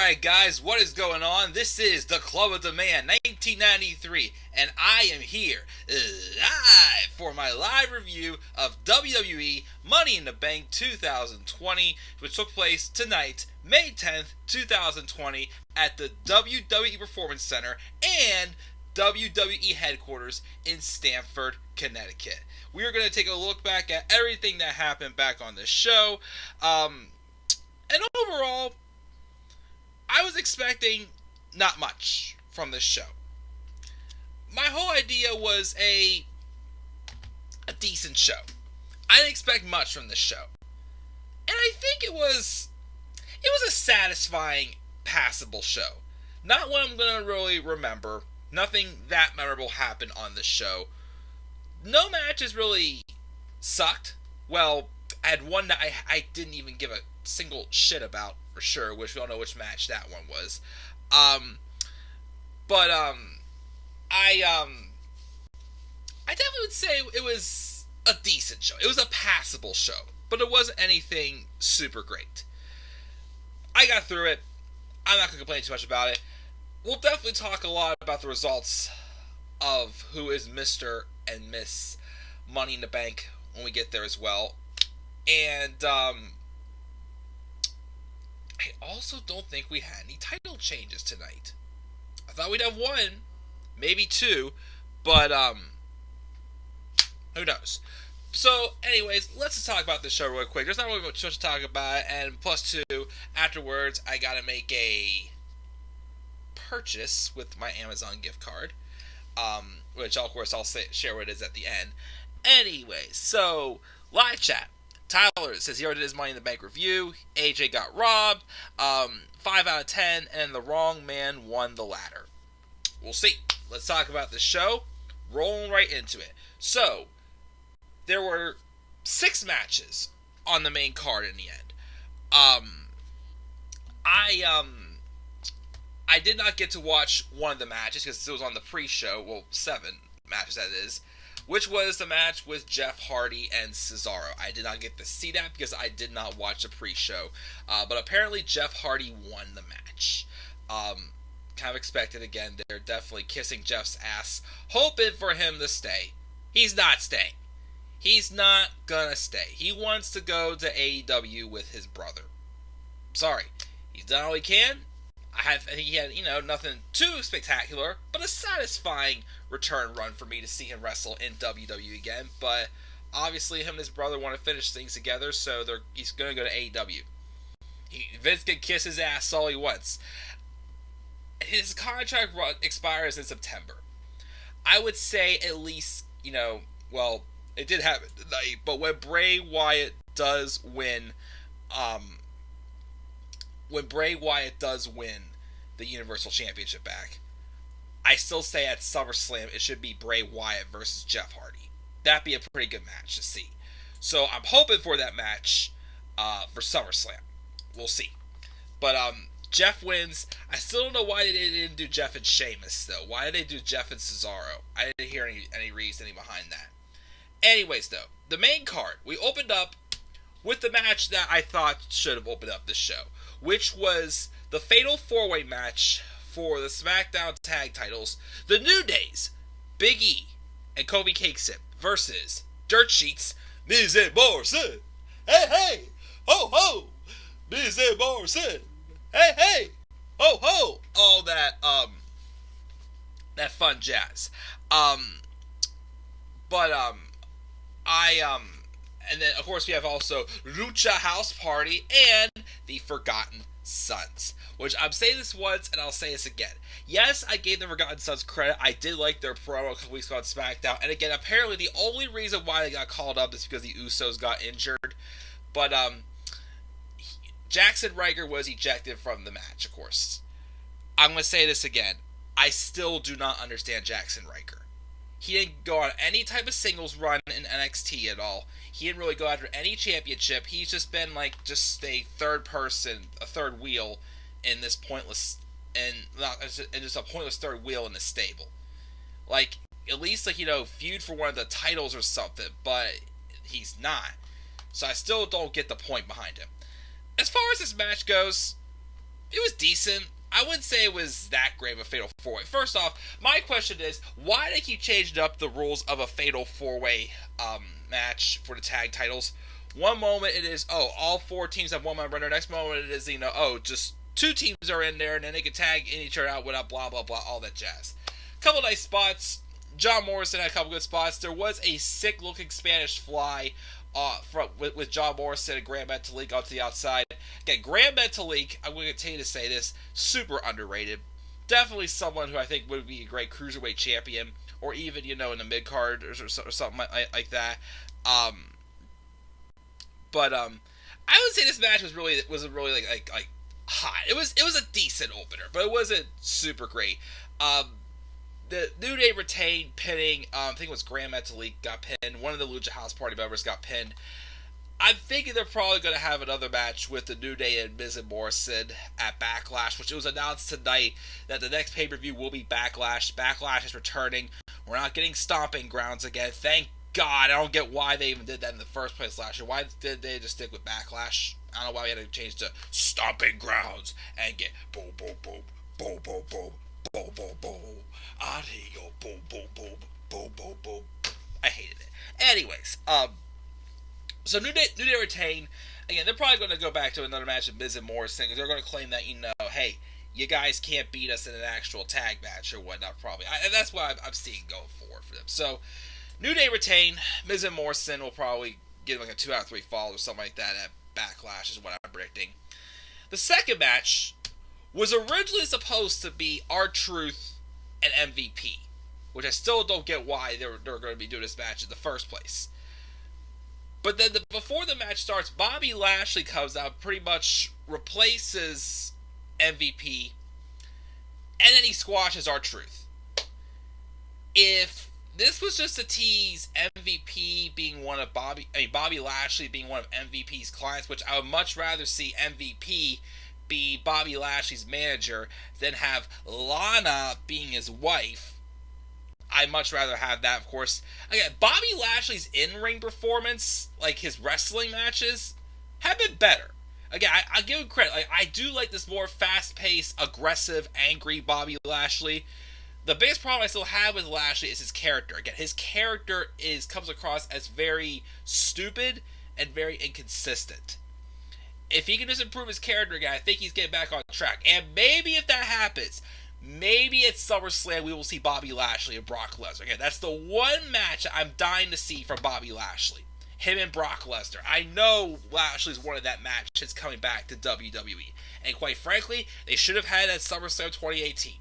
Alright guys, what is going on? This is the Club of the Man 1993, and I am here live for my live review of WWE Money in the Bank 2020, which took place tonight, May 10th, 2020, at the WWE Performance Center and WWE Headquarters in Stamford, Connecticut. We are going to take a look back at everything that happened back on this show, and overall, I was expecting not much from this show. My whole idea was a decent show. I didn't expect much from this show. And I think it was a satisfying, passable show. Not one I'm going to really remember. Nothing that memorable happened on this show. No matches really sucked. Well, I had one that I didn't even give a single shit about, for sure, which we all know which match that one was. I definitely would say it was a decent show. It was a passable show, but it wasn't anything super great. I got through it. I'm not going to complain too much about it. We'll definitely talk a lot about the results of who is Mr. and Miss Money in the Bank when we get there as well. And, I also don't think we had any title changes tonight. I thought we'd have one, maybe two, but, who knows. So, anyways, let's just talk about this show real quick. There's not really much to talk about, and plus two, afterwards, I gotta make a purchase with my Amazon gift card, which, of course, I'll share what it is at the end. Anyways, so, live chat. Tyler says he already did his Money in the Bank review. AJ got robbed. 5 out of 10, and the wrong man won the ladder. We'll see. Let's talk about the show. Rolling right into it. So, there were 6 matches on the main card in the end. I did not get to watch one of the matches because it was on the pre-show. Well, 7 matches that is. Which was the match with Jeff Hardy and Cesaro. I did not get to see that because I did not watch the pre-show. But apparently Jeff Hardy won the match. Kind of expected again. They're definitely kissing Jeff's ass, hoping for him to stay. He's not staying. He's not gonna stay. He wants to go to AEW with his brother. Sorry. He's done all he can. I think he had, nothing too spectacular, but a satisfying return run for me to see him wrestle in WWE again. But obviously, him and his brother want to finish things together, so he's going to go to AEW. Vince can kiss his ass all he wants. His contract expires in September. I would say at least, well, it did happen tonight, but when Bray Wyatt does win, the Universal Championship back, I still say at SummerSlam it should be Bray Wyatt versus Jeff Hardy. That'd be a pretty good match to see. So I'm hoping for that match for SummerSlam. We'll see. But Jeff wins. I still don't know why they didn't do Jeff and Sheamus, though. Why did they do Jeff and Cesaro? I didn't hear any reasoning behind that. Anyways, though, the main card, we opened up with the match that I thought should have opened up this show, which was the Fatal 4-Way match for the SmackDown Tag Titles. The New Days, Big E and Kofi Kingston versus Dirt Sheets, Miz and Morrison. Hey, hey, ho, ho, Miz and Morrison. Hey, hey, ho, ho. All that, that fun jazz. And then, of course, we have also Lucha House Party and the Forgotten Sons. Which, I'm saying this once, and I'll say this again. Yes, I gave the Forgotten Sons credit. I did like their promo a couple weeks ago on SmackDown. And again, apparently the only reason why they got called up is because the Usos got injured. But, Jackson Ryker was ejected from the match, of course. I'm going to say this again. I still do not understand Jackson Ryker. He didn't go on any type of singles run in NXT at all. He didn't really go after any championship. He's just been just a third person, a third wheel in this pointless, and just a pointless third wheel in the stable. At least feud for one of the titles or something, but he's not. So I still don't get the point behind him. As far as this match goes, It was decent. I wouldn't say it was that great of a Fatal 4-Way. First off, my question is, why do they keep changing up the rules of a Fatal 4-Way match for the tag titles? One moment it is, all 4 teams have one man runner. Next moment it is, just 2 teams are in there, and then they can tag in each other out without blah, blah, blah, all that jazz. Couple nice spots. John Morrison had a couple good spots. There was a sick-looking Spanish fly with John Morrison and Grand Metalik out to the outside. Again, Grand Metalik, I'm going to continue to say this, super underrated. Definitely someone who I think would be a great cruiserweight champion, or even, in the mid-card or something like that. But I would say this match wasn't really like hot. It was a decent opener, but it wasn't super great. The New Day retained, pinning. I think it was Grand Metalik got pinned. One of the Lucha House Party members got pinned. I'm thinking they're probably going to have another match with the New Day and Miz and Morrison at Backlash, which it was announced tonight that the next pay-per-view will be Backlash. Backlash is returning. We're not getting Stomping Grounds again. Thank God. I don't get why they even did that in the first place last year. Why did they just stick with Backlash? I don't know why we had to change to Stomping Grounds and get boom, boom, boom, boom, boom, boom, boom, boom, boom. I hear you, boom, boom, boom, boom, boom, boom. I hated it. Anyways, so New Day retain. Again, they're probably going to go back to another match of Miz and Morrison because they're going to claim that, hey, you guys can't beat us in an actual tag match or whatnot, probably. And that's what I'm seeing going forward for them. So, New Day retain. Miz and Morrison will probably get like a 2 out of 3 fall or something like that at Backlash is what I'm predicting. The second match was originally supposed to be R-Truth and MVP, which I still don't get why they were going to be doing this match in the first place. But then before the match starts, Bobby Lashley comes out, pretty much replaces MVP, and then he squashes R-Truth. If this was just a tease, MVP being Bobby Lashley being one of MVP's clients, which I would much rather see MVP be Bobby Lashley's manager than have Lana being his wife. I'd much rather have that, of course. Again, Bobby Lashley's in-ring performance, like his wrestling matches, have been better. Again, I give him credit. I do like this more fast-paced, aggressive, angry Bobby Lashley. The biggest problem I still have with Lashley is his character. Again, his character comes across as very stupid and very inconsistent. If he can just improve his character again, I think he's getting back on track. And maybe if that happens, maybe at SummerSlam we will see Bobby Lashley and Brock Lesnar. Again, that's the one match I'm dying to see from Bobby Lashley. Him and Brock Lesnar. I know Lashley's wanted that match since coming back to WWE. And quite frankly, they should have had it at SummerSlam 2018.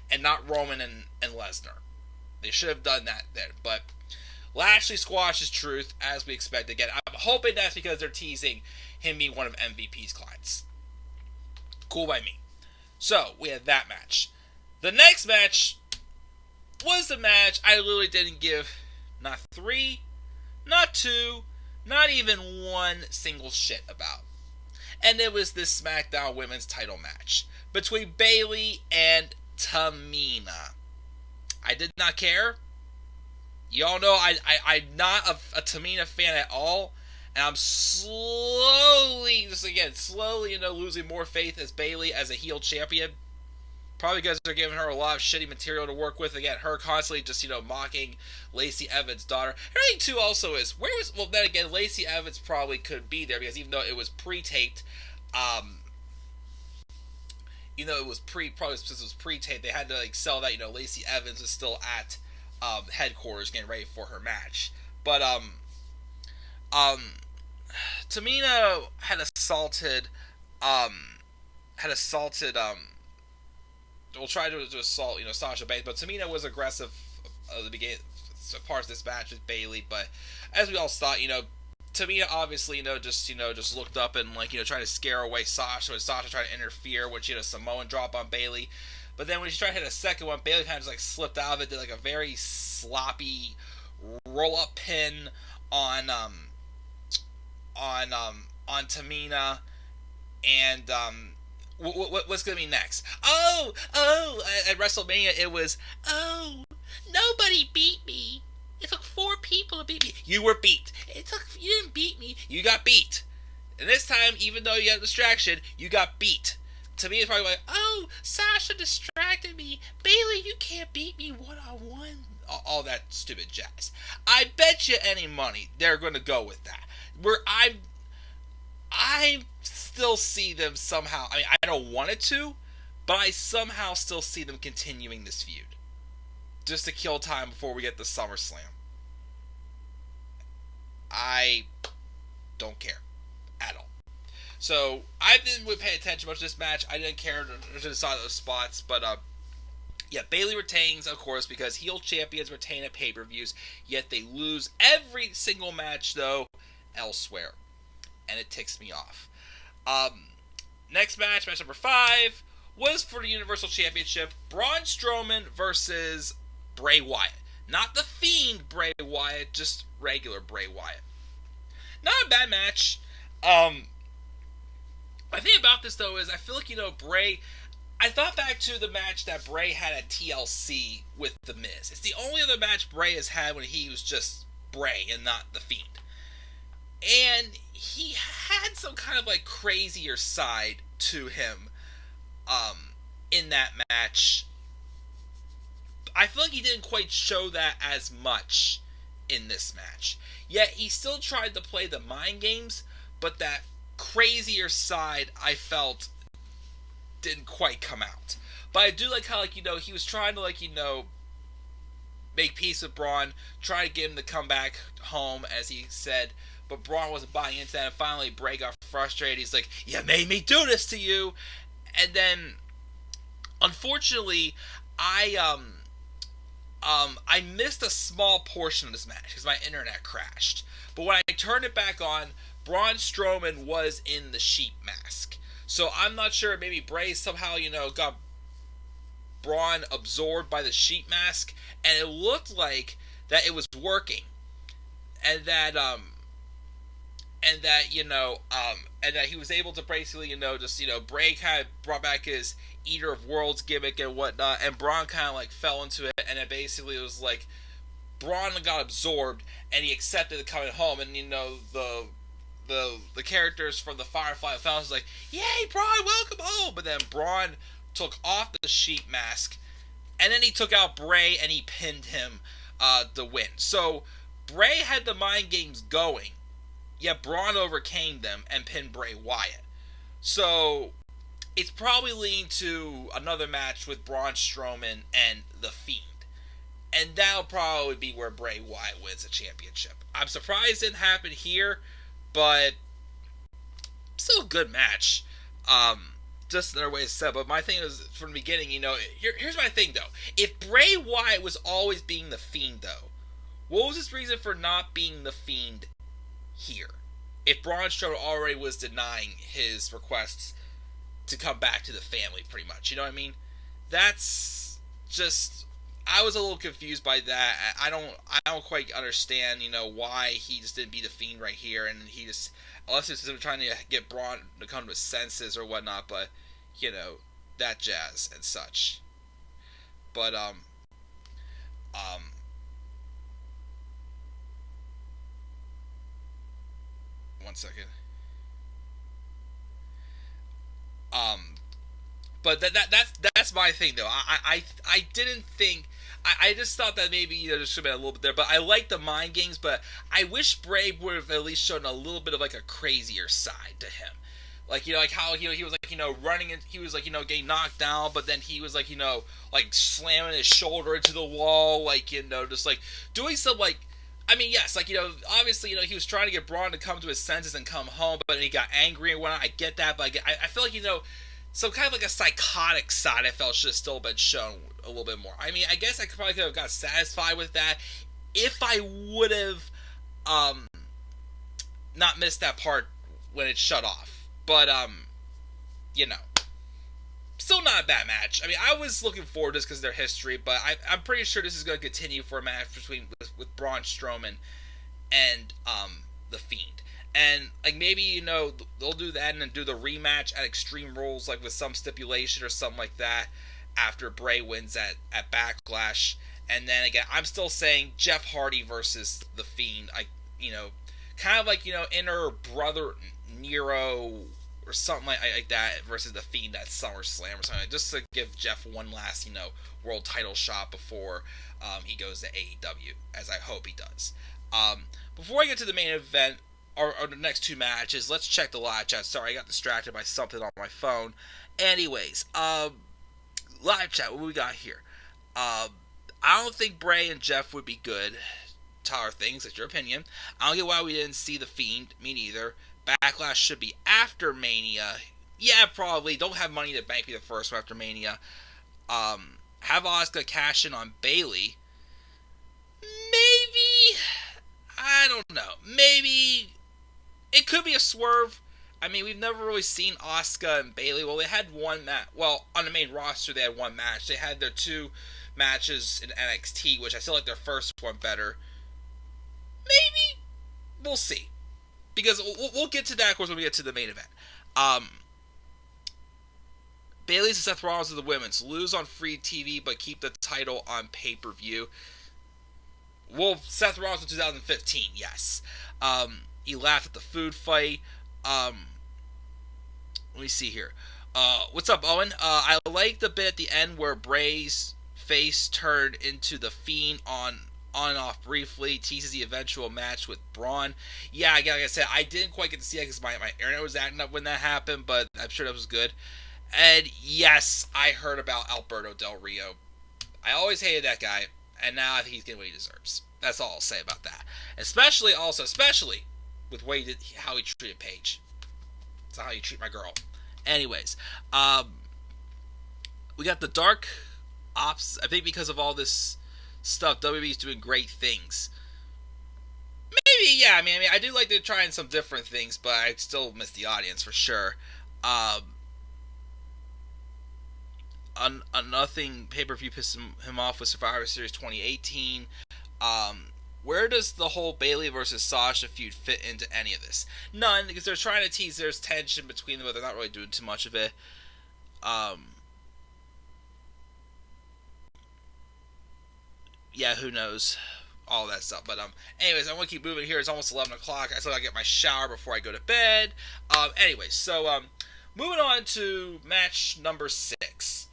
And not Roman and Lesnar. They should have done that then. But Lashley squashes Truth, as we expect. Again, I'm hoping that's because they're teasing him being one of MVP's clients. Cool by me. So, we had that match. The next match was the match I literally didn't give not 3, not 2, not even 1 single shit about. And it was this SmackDown Women's title match between Bayley and Tamina. I did not care. Y'all know I'm not a Tamina fan at all. And I'm slowly, losing more faith as Bayley as a heel champion. Probably because they're giving her a lot of shitty material to work with. Again, her constantly just, mocking Lacey Evans' daughter. Everything, too, also is, then again, Lacey Evans probably could be there because even though it was pre-taped, it was probably since it was pre-taped, they had to, sell that, Lacey Evans is still at Headquarters getting ready for her match. But, Tamina had assaulted, tried to assault, Sasha Banks, but Tamina was aggressive at the beginning, parts of this match with Bayley, but as we all thought, Tamina obviously, just looked up and, trying to scare away Sasha, and Sasha tried to interfere when she had a Samoan drop on Bayley, but then when she tried to hit a second one, Bayley kind of just, slipped out of it, did, a very sloppy roll-up pin on Tamina, and what's gonna be next? At WrestleMania it was, nobody beat me. It took 4 people to beat me. You were beat. You didn't beat me. You got beat. And this time, even though you had a distraction, you got beat. Tamina probably like, oh, Sasha distracted me. Bayley, you can't beat me one-on-one. All that stupid jazz. I bet you any money they're going to go with that. Where I still see them somehow. I mean, I don't want it to, but I somehow still see them continuing this feud. Just to kill time before we get to SummerSlam. I don't care at all. So, I didn't really pay attention much to this match. I didn't care to decide those spots, but, yeah, Bayley retains, of course, because heel champions retain at pay-per-views, yet they lose every single match, though, elsewhere. And it ticks me off. Next match, match number 5, was for the Universal Championship. Braun Strowman versus Bray Wyatt. Not the Fiend Bray Wyatt, just regular Bray Wyatt. Not a bad match. My thing about this, though, is I feel like, Bray... I thought back to the match that Bray had at TLC with The Miz. It's the only other match Bray has had when he was just Bray and not the Fiend. And he had some kind of, crazier side to him in that match. I feel like he didn't quite show that as much in this match. Yet he still tried to play the mind games, but that crazier side, I felt, didn't quite come out. But I do like how, he was trying to, make peace with Braun, try to get him to come back home, as he said, but Braun wasn't buying into that, and finally Bray got frustrated. He's like, you made me do this to you! And then, unfortunately, I missed a small portion of this match, because my internet crashed. But when I turned it back on, Braun Strowman was in the sheep mask. So I'm not sure, maybe Bray somehow, got Braun absorbed by the sheep mask, and it looked like that it was working. And that he was able to basically, Bray kind of brought back his Eater of Worlds gimmick and whatnot, and Braun kind of, fell into it, and it basically was like, Braun got absorbed, and he accepted it coming home, and, the characters from the Firefly Fountain was like, yay, Braun, welcome home! But then Braun took off the sheep mask, and then he took out Bray, and he pinned him to win. So, Bray had the mind games going, yet Braun overcame them and pinned Bray Wyatt. So, it's probably leading to another match with Braun Strowman and The Fiend. And that'll probably be where Bray Wyatt wins the championship. I'm surprised it didn't happen here, but still a good match. Just another way to say it. But my thing is, from the beginning, here's my thing, though. If Bray Wyatt was always being The Fiend, though, what was his reason for not being The Fiend here? If Braun Strowman already was denying his requests to come back to the family, pretty much. You know what I mean? That's just... I was a little confused by that. I don't quite understand, why he just didn't be the Fiend right here, and he just, unless it's trying to get Braun to come to his senses or whatnot, but, that jazz and such. But, one second. But that's my thing, though. I didn't think... I just thought that maybe, there should have been a little bit there. But I like the mind games, but I wish Bray would have at least shown a little bit of, a crazier side to him. How, he was, running, and he was, getting knocked down, but then he was, slamming his shoulder into the wall, just, doing some, I mean, yes, obviously, he was trying to get Braun to come to his senses and come home, but then he got angry and whatnot. I get that, but I feel like, some kind of a psychotic side I felt should have still been shown a little bit more. I mean, I guess I probably could have got satisfied with that if I would have not missed that part when it shut off. But, still not a bad match. I mean, I was looking forward to this because of their history, but I'm pretty sure this is going to continue for a match with Braun Strowman and The Fiend. And, maybe, they'll do that and then do the rematch at Extreme Rules, with some stipulation or something like that after Bray wins at Backlash. And then, again, I'm still saying Jeff Hardy versus The Fiend. Kind of inner brother Nero or something like that versus the Fiend at SummerSlam or something, just to give Jeff one last, world title shot before he goes to AEW, as I hope he does. Before I get to the main event, or the next two matches, let's check the live chat. Sorry, I got distracted by something on my phone. Anyways, live chat, what we got here? I don't think Bray and Jeff would be good. Tyler things, that's your opinion. I don't get why we didn't see the Fiend. Me neither. Backlash should be after Mania. Yeah, probably. Don't have Money in the Bank be the first one after Mania. Have Asuka cash in on Bayley. Maybe. I don't know. Maybe. It could be a swerve. I mean, we've never really seen Asuka and Bayley. Well, they had one match. Well, on the main roster, they had one match. They had their two matches in NXT, which I still like their first one better. Maybe. We'll see. Because we'll get to that, of course, when we get to the main event. Bayley's and Seth Rollins are the women's. Lose on free TV, but keep the title on pay-per-view. Well, Seth Rollins in 2015, yes. He laughed at the food fight. Let me see here. What's up, Owen? I like the bit at the end where Bray's face turned into the Fiend on and off briefly, teases the eventual match with Braun. Yeah, like I said, I didn't quite get to see it because my internet was acting up when that happened, but I'm sure that was good. And yes, I heard about Alberto Del Rio. I always hated that guy, and now I think he's getting what he deserves. That's all I'll say about that. Especially with how he treated Paige. That's not how you treat my girl. Anyways, we got the Dark Ops. I think because of all this stuff, WWE's doing great things. Maybe, yeah. I mean, I do like to try in some different things, but I still miss the audience for sure. Nothing pay-per-view pissed him off with Survivor Series 2018. Where does the whole Bayley versus Sasha feud fit into any of this? None, because they're trying to tease there's tension between them, but they're not really doing too much of it. Yeah, who knows? All that stuff. But anyways, I want to keep moving here. It's almost 11 o'clock. I still got to get my shower before I go to bed. Anyways, so moving on to match number 6.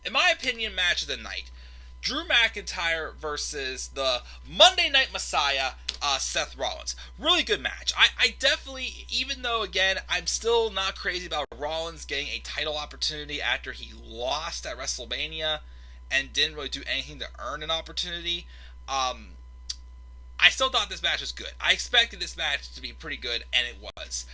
In my opinion, match of the night. Drew McIntyre versus the Monday Night Messiah, Seth Rollins. Really good match. I definitely, even though, again, I'm still not crazy about Rollins getting a title opportunity after he lost at WrestleMania and didn't really do anything to earn an opportunity, I still thought this match was good. I expected this match to be pretty good, and it was.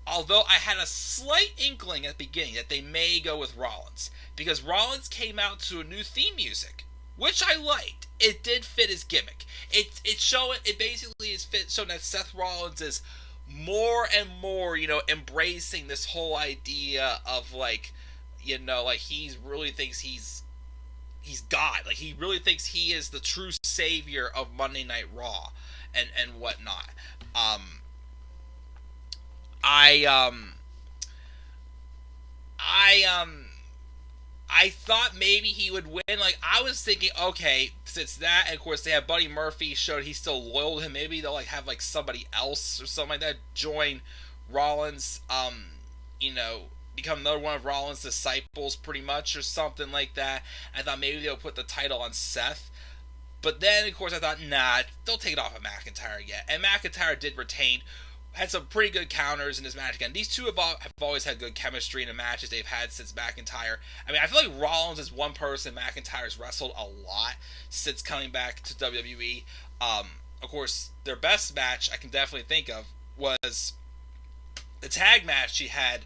Although I had a slight inkling at the beginning that they may go with Rollins, because Rollins came out to a new theme music, which I liked. It did fit his gimmick. It basically is showing that Seth Rollins is more and more, embracing this whole idea of he really thinks he's God. Like, he really thinks he is the true savior of Monday Night Raw and whatnot. I thought maybe he would win. Like, I was thinking, okay, since that, and of course they have Buddy Murphy showed he's still loyal to him, maybe they'll have somebody else or something like that join Rollins, become another one of Rollins' disciples pretty much or something like that. I thought maybe they'll put the title on Seth. But then, of course, I thought, nah, don't take it off of McIntyre yet. And McIntyre did retain. Had some pretty good counters in this match again. These two have always had good chemistry in the matches they've had since McIntyre. I mean, I feel like Rollins is one person McIntyre's wrestled a lot since coming back to WWE. Of course, their best match I can definitely think of was the tag match she had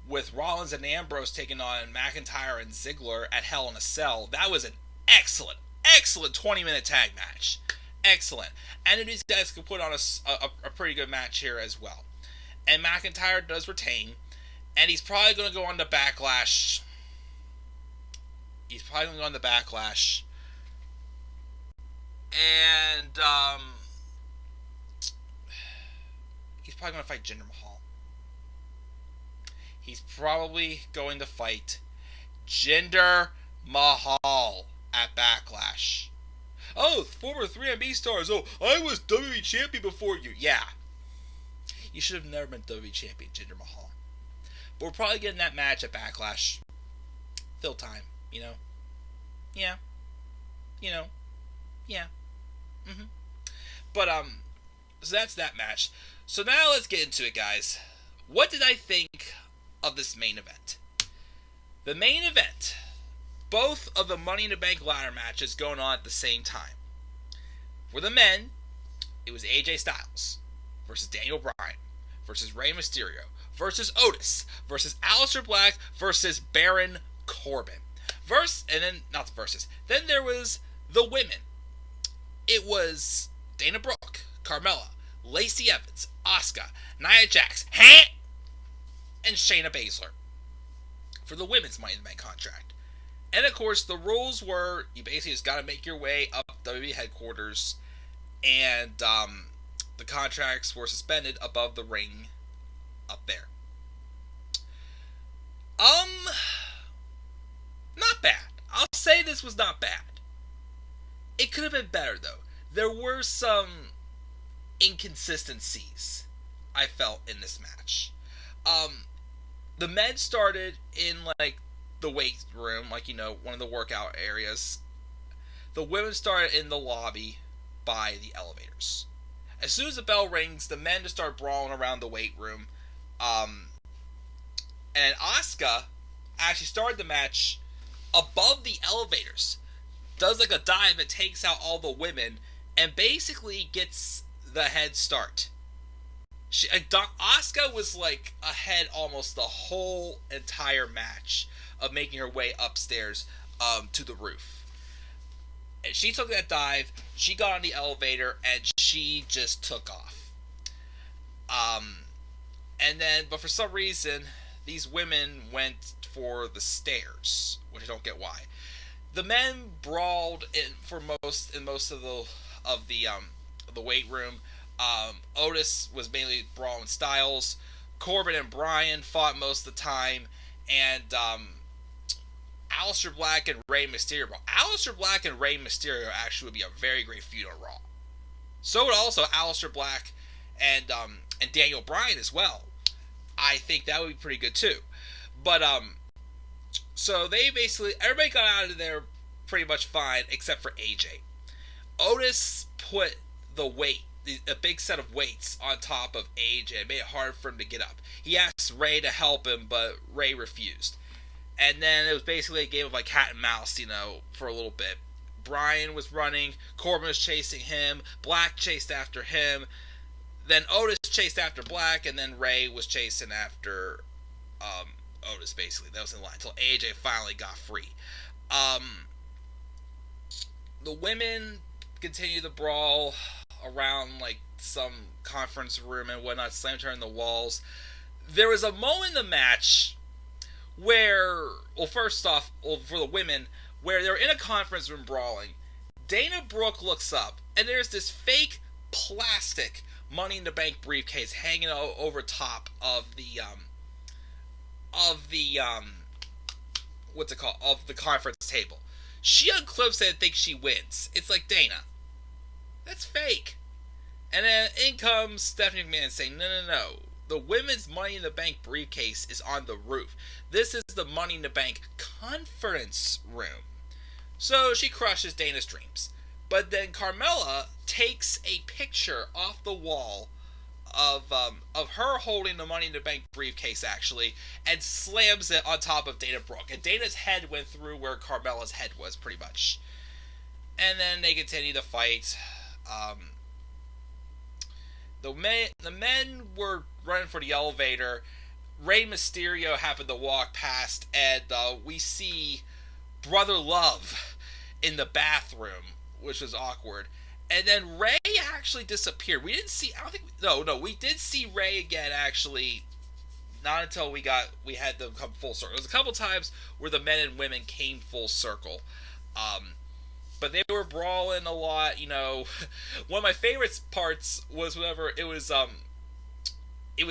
with Rollins and Ambrose taking on McIntyre and Ziggler at Hell in a Cell. That was an excellent 20-minute tag match. Excellent. And these guys could put on a pretty good match here as well. And McIntyre does retain. And he's probably going to go on to Backlash. And, he's probably going to fight Jinder Mahal. He's probably going to fight Jinder Mahal at Backlash. Oh, former 3MB stars. Oh, I was WWE champion before you. Yeah. You should have never been WWE champion, Jinder Mahal. But we're probably getting that match at Backlash. Fill time, you know? Yeah. You know? Yeah. But, so that's that match. So now let's get into it, guys. What did I think of this main event? The main event, both of the Money in the Bank ladder matches going on at the same time. For the men, it was AJ Styles versus Daniel Bryan versus Rey Mysterio versus Otis versus Aleister Black versus Baron Corbin. Then there was the women. It was Dana Brooke, Carmella, Lacey Evans, Asuka, Nia Jax, and Shayna Baszler for the women's Money in the Bank contract. And of course, the rules were you basically just got to make your way up WWE Headquarters, and the contracts were suspended above the ring up there. Not bad. I'll say this was not bad. It could have been better, though. There were some inconsistencies I felt in this match. The men started in, like, the weight room, like, you know, one of the workout areas. The women started in the lobby by the elevators. As soon as the bell rings, the men just start brawling around the weight room. And Asuka actually started the match above the elevators. Does like a dive and takes out all the women and basically gets the head start. Asuka was like ahead almost the whole entire match of making her way upstairs to the roof. And she took that dive, she got on the elevator, and she just took off. But for some reason, these women went for the stairs, which I don't get why. The men brawled in most of the weight room. Otis was mainly brawling Styles. Corbin and Bryan fought most of the time, and Aleister Black and Rey Mysterio. Aleister Black and Rey Mysterio actually would be a very great feud on Raw. So would also Aleister Black and Daniel Bryan as well. I think that would be pretty good too. But so they basically everybody got out of there pretty much fine except for AJ. Otis put a big set of weights on top of AJ. It made it hard for him to get up. He asked Rey to help him, but Rey refused. And then it was basically a game of like cat and mouse, you know, for a little bit. Bryan was running, Corbin was chasing him, Black chased after him, then Otis chased after Black, and then Rey was chasing after Otis, basically. That was in line until AJ finally got free. The women continued the brawl around like some conference room and whatnot, slammed her in the walls. There was a moment in the match where, first off, for the women, where they're in a conference room brawling. Dana Brooke looks up, and there's this fake plastic Money in the Bank briefcase hanging over top of the conference table. She unclips it and thinks she wins. It's like, Dana, that's fake. And then in comes Stephanie McMahon saying, no. The women's Money in the Bank briefcase is on the roof. This is the Money in the Bank conference room. So she crushes Dana's dreams. But then Carmella takes a picture off the wall of her holding the Money in the Bank briefcase, actually, and slams it on top of Dana Brooke. And Dana's head went through where Carmella's head was, pretty much. And then they continue to fight. The men were running for the elevator. Rey Mysterio happened to walk past, and we see Brother Love in the bathroom, which was awkward. And then Rey actually disappeared. We didn't see. We did see Rey again. Actually, not until we had them come full circle. There was a couple times where the men and women came full circle. But they were brawling a lot, you know. One of my favorite parts was whenever it was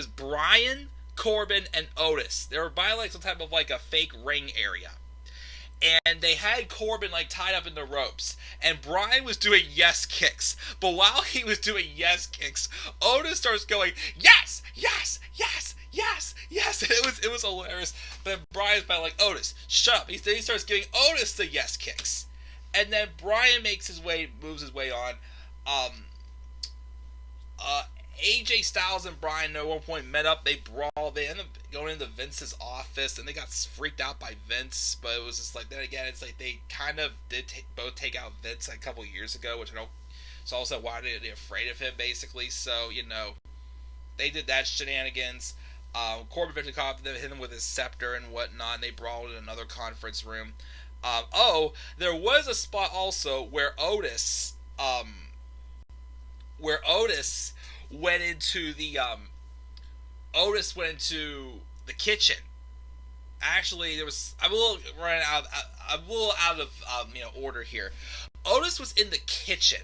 Bryan, Corbin, and Otis. They were by like some type of like a fake ring area. And they had Corbin like tied up in the ropes. And Bryan was doing yes kicks. But while he was doing yes kicks, Otis starts going, yes, yes, yes, yes. It was hilarious. But Brian's about like, Otis, shut up. Then he starts giving Otis the yes kicks. And then Brian moves his way on. AJ Styles and Brian at one point met up. They brawled. They ended up going into Vince's office, and they got freaked out by Vince. But it was just like, then again, it's like they kind of did both take out Vince a couple years ago, which I don't. So also, why are they afraid of him, basically? So, they did that shenanigans. Corbin eventually caught them, hit him with his scepter and whatnot, and they brawled in another conference room. There was a spot also where Otis went into the kitchen. Actually, I'm a little out of order here. Otis was in the kitchen,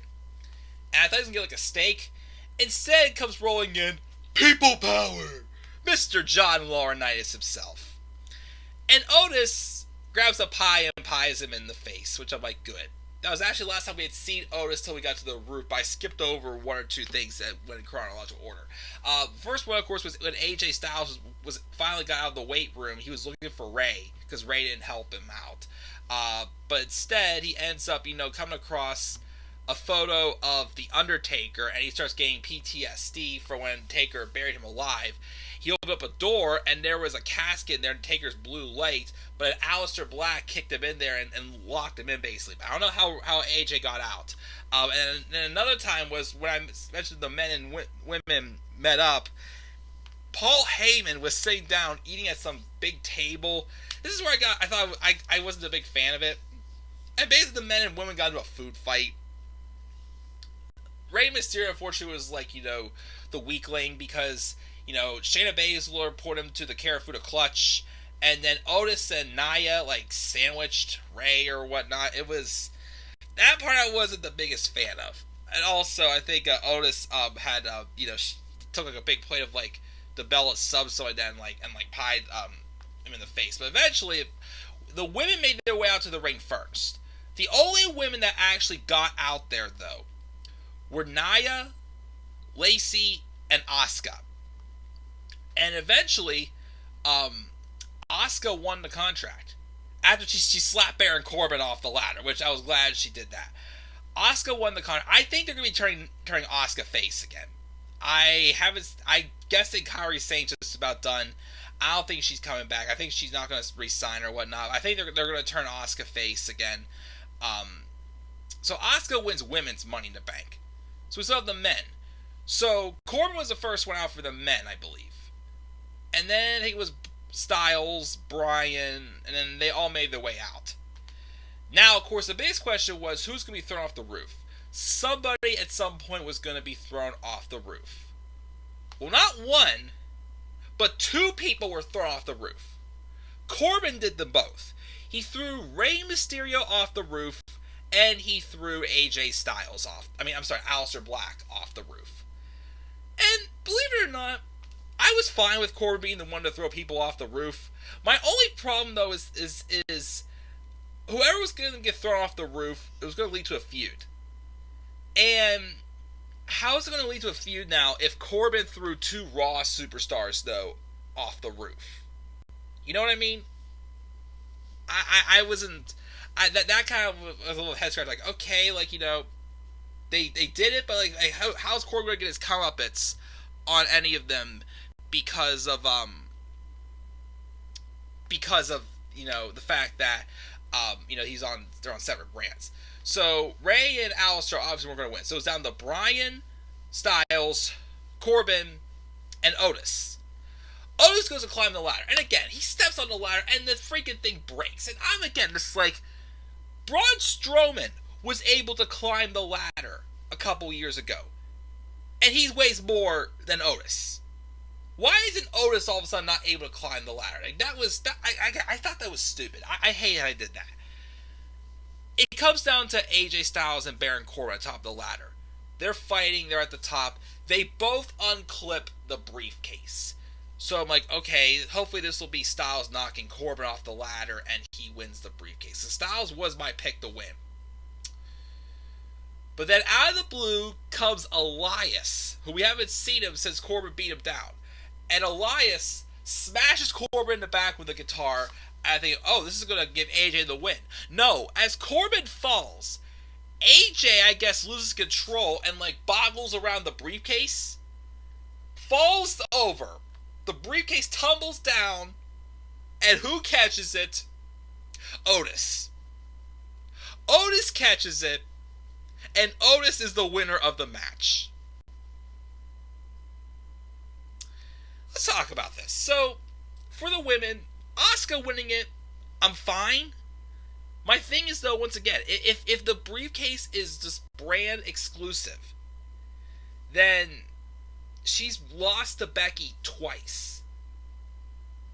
and I thought he was gonna get like a steak. Instead, comes rolling in people power, Mr. John Laurinaitis himself, and Otis grabs a pie and pies him in the face, which I'm like, good. That was actually the last time we had seen Otis till we got to the roof, but I skipped over one or two things that went in chronological order. First one, of course, was when AJ Styles was finally got out of the weight room. He was looking for Ray, because Ray didn't help him out. But instead, he ends up, coming across a photo of The Undertaker, and he starts getting PTSD for when Taker buried him alive. He opened up a door, and there was a casket in there, and Taker's blue light, but Aleister Black kicked him in there and locked him in, basically. I don't know how AJ got out. And then another time was when I mentioned the men and women met up. Paul Heyman was sitting down, eating at some big table. This is where I thought I wasn't a big fan of it. And basically the men and women got into a food fight. Rey Mysterio, unfortunately, was like, the weakling because, Shayna Baszler put him to the Karafuda clutch, and then Otis and Nia, sandwiched Rey or whatnot. That part I wasn't the biggest fan of. And also, I think Otis had, took a big plate of, the Bella sub, so and pied him in the face. But eventually, the women made their way out to the ring first. The only women that actually got out there, though, were Nia, Lacey, and Asuka. And eventually, Asuka won the contract. After she slapped Baron Corbin off the ladder, which I was glad she did that. Asuka won the contract. I think they're going to be turning Asuka face again. I guess that Kairi Sane's just about done. I don't think she's coming back. I think she's not going to re-sign or whatnot. I think they're going to turn Asuka face again. So Asuka wins women's Money in the Bank. So we still have the men. So Corbin was the first one out for the men, I believe. And then I think it was Styles, Bryan, and then they all made their way out. Now, of course, the biggest question was who's going to be thrown off the roof. Somebody at some point was going to be thrown off the roof. Well, not one, but two people were thrown off the roof. Corbin did them both. He threw Rey Mysterio off the roof, and he threw AJ Styles Aleister Black off the roof. And believe it or not, I was fine with Corbin being the one to throw people off the roof. My only problem, though, is whoever was going to get thrown off the roof, it was going to lead to a feud. And how is it going to lead to a feud now if Corbin threw two Raw superstars, though, off the roof? You know what I mean? I wasn't... That kind of was a little head scratch. Okay, they did it, but how's Corbin going to get his comeuppance on any of them because of the fact that they're on separate brands. So Ray and Aleister obviously weren't going to win. So it's down to Bryan, Styles, Corbin, and Otis. Otis goes to climb the ladder, and again he steps on the ladder, and the freaking thing breaks. And I'm again just Braun Strowman was able to climb the ladder a couple years ago, and he weighs more than Otis. Why isn't Otis all of a sudden not able to climb the ladder? I thought that was stupid. I hate how I did that. It comes down to AJ Styles and Baron Corbin on top of the ladder. They're fighting. They're at the top. They both unclip the briefcase. So I'm like, okay, hopefully this will be Styles knocking Corbin off the ladder and he wins the briefcase. So Styles was my pick to win. But then out of the blue comes Elias, who we haven't seen him since Corbin beat him down. And Elias smashes Corbin in the back with a guitar. And I think, oh, this is going to give AJ the win. No, as Corbin falls, AJ, I guess, loses control and, boggles around the briefcase. Falls over. The briefcase tumbles down. And who catches it? Otis. Otis catches it. And Otis is the winner of the match. Let's talk about this. So, for the women, Asuka winning it, I'm fine. My thing is, though, once again, if the briefcase is just brand exclusive, then she's lost to Becky twice.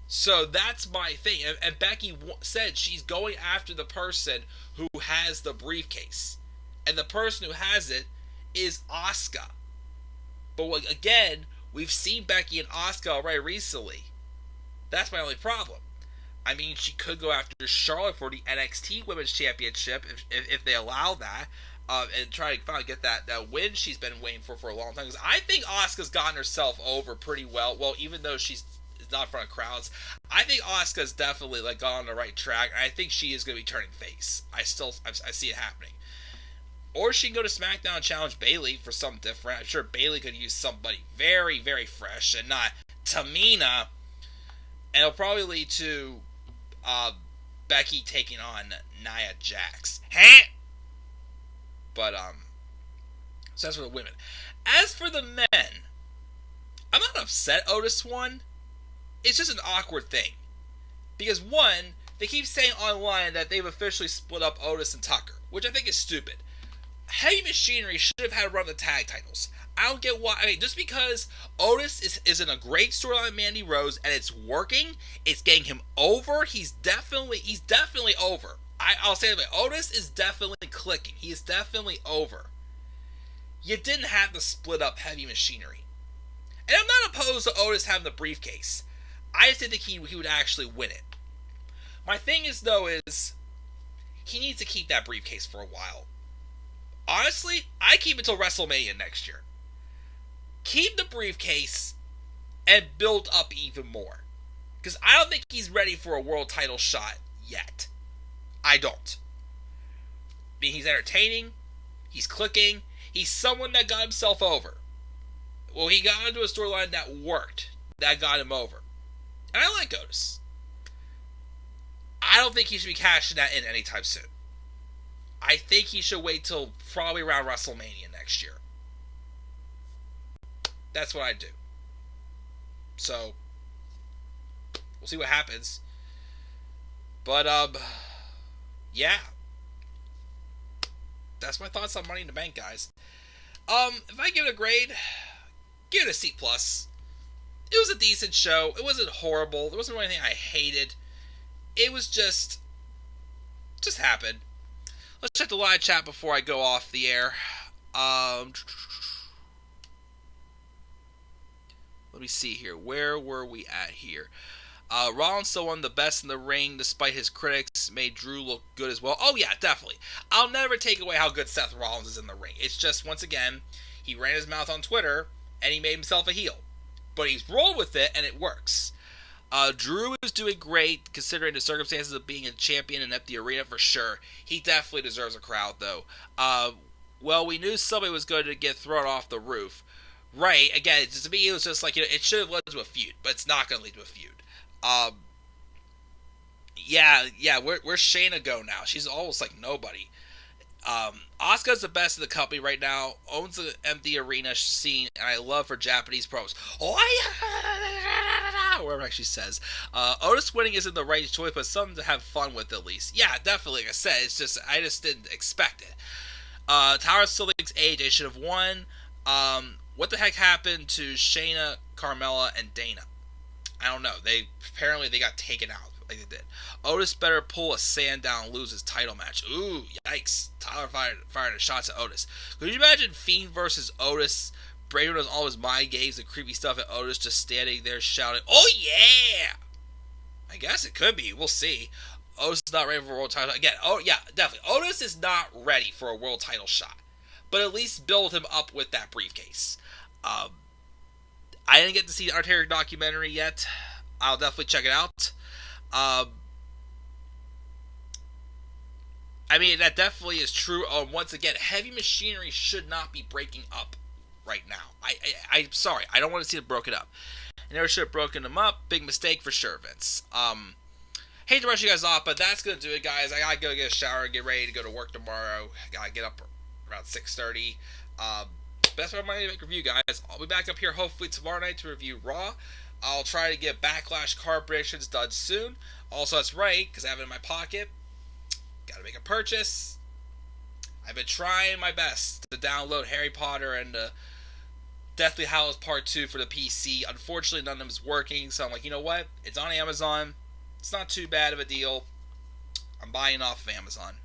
So that's my thing. And Becky said she's going after the person who has the briefcase. And the person who has it is Asuka. But again, we've seen Becky and Asuka already recently. That's my only problem. I mean, she could go after Charlotte for the NXT Women's Championship if they allow that. And try to finally get that win she's been waiting for a long time. Because I think Asuka's gotten herself over pretty well. Well, even though she's not in front of crowds, I think Asuka's definitely gone on the right track. And I think she is going to be turning face. I see it happening. Or she can go to SmackDown and challenge Bayley for something different. I'm sure Bayley could use somebody very, very fresh and not Tamina. And it'll probably lead to Becky taking on Nia Jax. But, so that's for the women. As for the men, I'm not upset Otis won. It's just an awkward thing. Because, one, they keep saying online that they've officially split up Otis and Tucker, which I think is stupid. Heavy Machinery should have had to run the tag titles. I don't get why. I mean, just because Otis is in a great storyline with Mandy Rose and it's working, it's getting him over. He's definitely over. I'll say it, Otis is definitely clicking. He is definitely over. You didn't have to split up Heavy Machinery. And I'm not opposed to Otis having the briefcase. I just didn't think he would actually win it. My thing is, though, is he needs to keep that briefcase for a while. Honestly, I keep it until WrestleMania next year. Keep the briefcase and build up even more. Because I don't think he's ready for a world title shot yet. I don't. I mean, he's entertaining. He's clicking. He's someone that got himself over. Well, he got into a storyline that worked. That got him over. And I like Otis. I don't think he should be cashing that in anytime soon. I think he should wait till probably around WrestleMania next year. That's what I do. So, we'll see what happens. But, yeah. That's my thoughts on Money in the Bank, guys. If I give it a grade, give it a C+. It was a decent show. It wasn't horrible. There wasn't really anything I hated. It was just happened. Let's check the live chat before I go off the air. Let me see here. Where were we at here? Rollins still one of the best in the ring, despite his critics, made Drew look good as well. Oh, yeah, definitely. I'll never take away how good Seth Rollins is in the ring. It's just, once again, he ran his mouth on Twitter, and he made himself a heel. But he's rolled with it, and it works. Drew is doing great, considering the circumstances of being a champion in an empty arena, for sure. He definitely deserves a crowd, though. Well, we knew somebody was going to get thrown off the roof. Right, again, to me, it was just it should have led to a feud, but it's not going to lead to a feud. Where's Shayna go now? She's almost like nobody. Asuka's the best in the company right now, owns the empty arena scene, and I love her Japanese pros. Whatever actually says. Otis winning isn't the right choice, but something to have fun with at least. Yeah, definitely, like I said, I just didn't expect it. Tower still thinks AJ should have won. What the heck happened to Shayna, Carmella, and Dana? I don't know. Apparently they got taken out like they did. Otis better pull a Sandown and lose his title match. Ooh, yikes. Tyler fired a shots at Otis. Could you imagine Fiend versus Otis? Bray does all his mind games and creepy stuff at Otis, just standing there shouting, "Oh yeah!" I guess it could be. We'll see. Otis is not ready for a world title. Again, oh yeah, definitely. Otis is not ready for a world title shot. But at least build him up with that briefcase. I didn't get to see the Undertaker documentary yet. I'll definitely check it out. I mean, that definitely is true. Once again, heavy machinery should not be breaking up right now. I'm sorry. I don't want to see it broken up. I never should have broken them up. Big mistake for sure, Vince. Hate to rush you guys off, but that's going to do it, guys. I got to go get a shower and get ready to go to work tomorrow. Got to get up around 6:30. Best of my Money Bank review, guys. I'll be back up here hopefully tomorrow night to review Raw. I'll try to get Backlash card predictions done soon. Also, that's right, because I have it in my pocket. Got to make a purchase. I've been trying my best to download Harry Potter and Deathly Hallows Part 2 for the PC. Unfortunately, none of them is working, so I'm like, you know what? It's on Amazon. It's not too bad of a deal. I'm buying off of Amazon.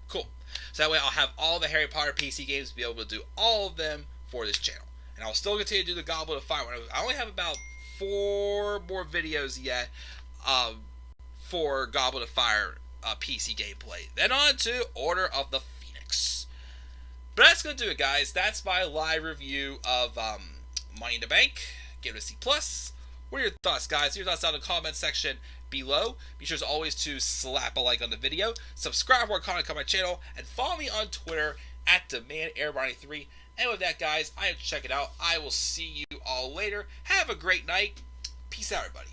Cool. So that way I'll have all the Harry Potter PC games to be able to do all of them for this channel. And I'll still continue to do the Goblet of Fire. I only have about 4 more videos yet for Goblet of Fire PC gameplay. Then on to Order of the Phoenix. But that's going to do it, guys. That's my live review of Money in the Bank. Give it a C+. What are your thoughts, guys? Your thoughts down in the comment section below. Be sure as always to slap a like on the video, subscribe for more content on my channel, and follow me on Twitter at DemandAir93. And with that, guys, I have to check it out. I will see you all later. Have a great night. Peace out, everybody.